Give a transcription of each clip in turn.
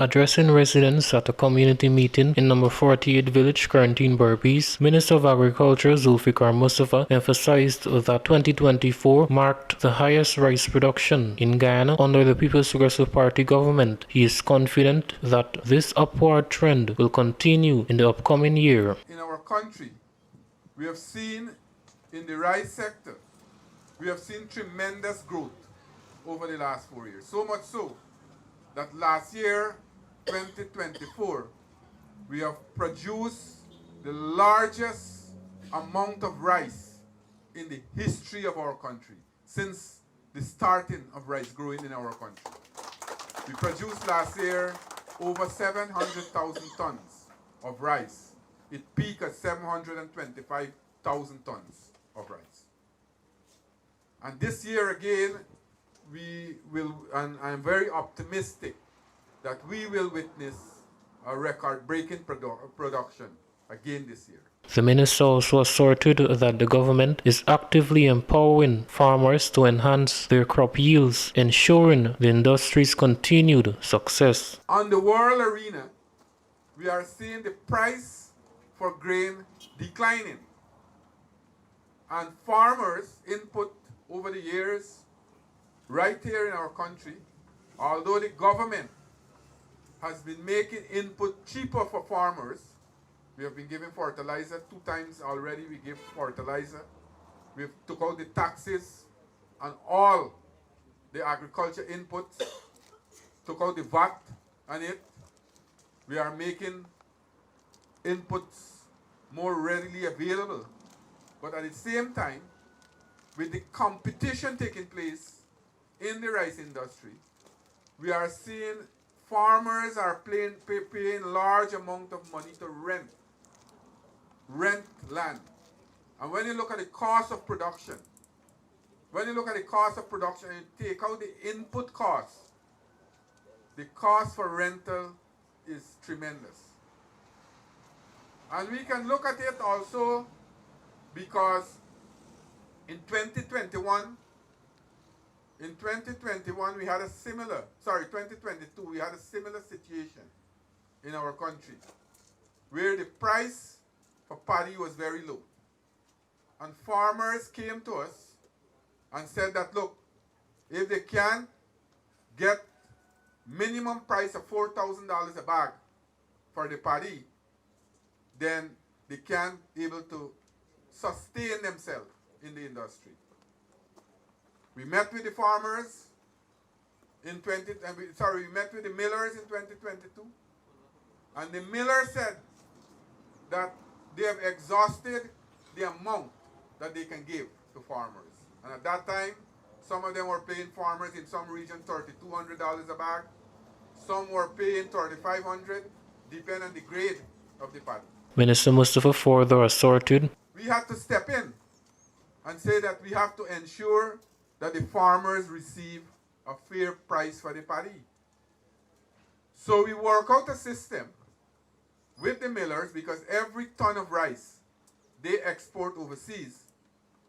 Addressing residents at a community meeting in number 48 Village, currently in Berbice, Minister of Agriculture Zulfikar Mustafa emphasized that 2024 marked the highest rice production in Guyana under the People's Progressive Party government. He is confident that this upward trend will continue in the upcoming year. In our country, we have seen in the rice sector, we have seen tremendous growth over the last 4 years. So much so that last year, 2024, we have produced the largest amount of rice in the history of our country since the starting of rice growing in our country. We produced last year over 700,000 tons of rice. It peaked at 725,000 tons of rice. And this year again, we will, and I'm very optimistic that we will witness a record-breaking production again this year. The minister also asserted that the government is actively empowering farmers to enhance their crop yields, ensuring the industry's continued success. On the world arena, we are seeing the price for grain declining. And farmers' input over the years, right here in our country, although the government has been making input cheaper for farmers, we have been giving fertilizer 2 times already. We give fertilizer. We've took out the taxes on all the agriculture inputs, took out the VAT on it. We are making inputs more readily available. But at the same time, with the competition taking place in the rice industry, we are seeing farmers are paying large amount of money to rent land. And when you look at the cost of production, and you take out the input costs, the cost for rental is tremendous. And we can look at it also because in 2021, we had a similar, 2022, we had a similar situation in our country where the price for paddy was very low. And farmers came to us and said that, look, if they can get minimum price of $4,000 a bag for the paddy, then they can be able to sustain themselves in the industry. We met with the farmers we met with the millers in 2022, and the millers said that they have exhausted the amount that they can give to farmers. And at that time, some of them were paying farmers in some region $3,200 a bag. Some were paying $3,500, depending on the grade of the paddy. Minister Mustafa further asserted, we had to step in and say that we have to ensure that the farmers receive a fair price for the paddy. So we work out a system with the millers, because every ton of rice they export overseas,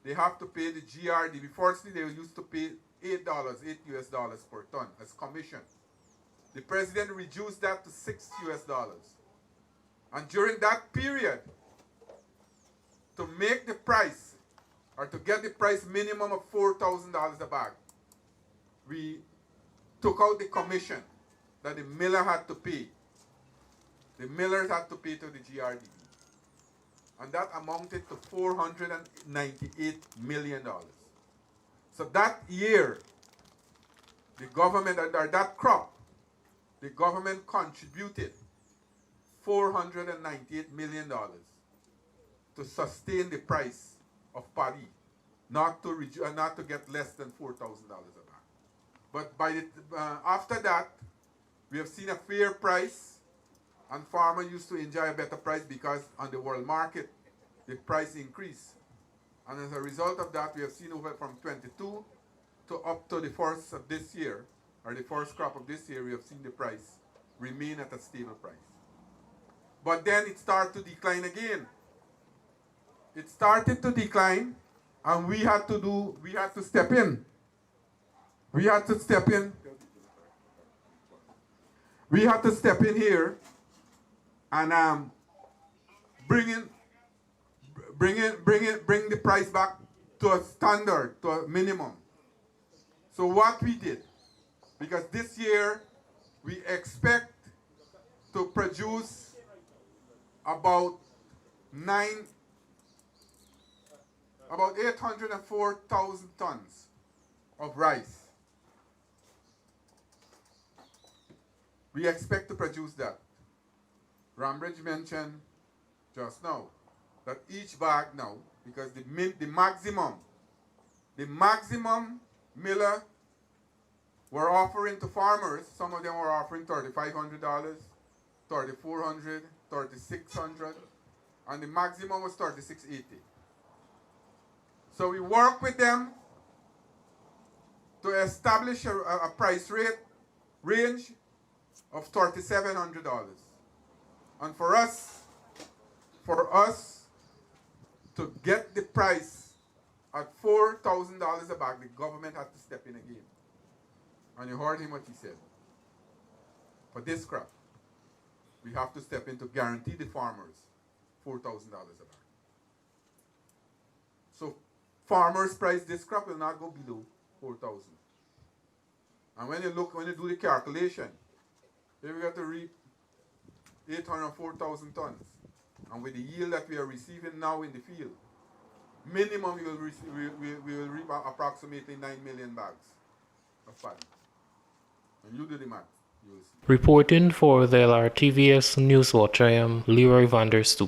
they have to pay the GRDB. Firstly, they used to pay $8 US dollars per ton as commission. The president reduced that to $6 US dollars. And during that period, to make the price, or to get the price minimum of $4,000 a bag, we took out the commission that the miller had to pay. The millers had to pay to the GRDB. And that amounted to $498 million. So that year, the government, or that crop, the government contributed $498 million to sustain the price of paddy, not to get less than $4,000 a bag. But by after that, we have seen a fair price, and farmers used to enjoy a better price because on the world market, the price increased. And as a result of that, we have seen over from 22 to up to the first of this year, or the first crop of this year, we have seen the price remain at a stable price. But then it started to decline again. It started to decline, and we had to step in. We we have to step in here and bring the price back to a standard, to a minimum. So what we did, because this year we expect to produce about 804,000 tons of rice. We expect to produce that. Rambridge mentioned just now that each bag now, because the maximum miller were offering to farmers, some of them were offering $3,500, $3,400, $3,600, and the maximum was $3,680. So we work with them to establish a price range of $3,700. And for us to get the price at $4,000 a bag, the government had to step in again. And you heard him what he said. For this crop, we have to step in to guarantee the farmers $4,000 a bag. So farmers' price this crop will not go below $4,000. And when you do the calculation, here we got to reap 804,000 tons. And with the yield that we are receiving now in the field, minimum we will reap approximately 9 million bags of paddy. And you do the math, you will see. Reporting for the LRTVS NewsWatch, I am Leroy Vanderstoep.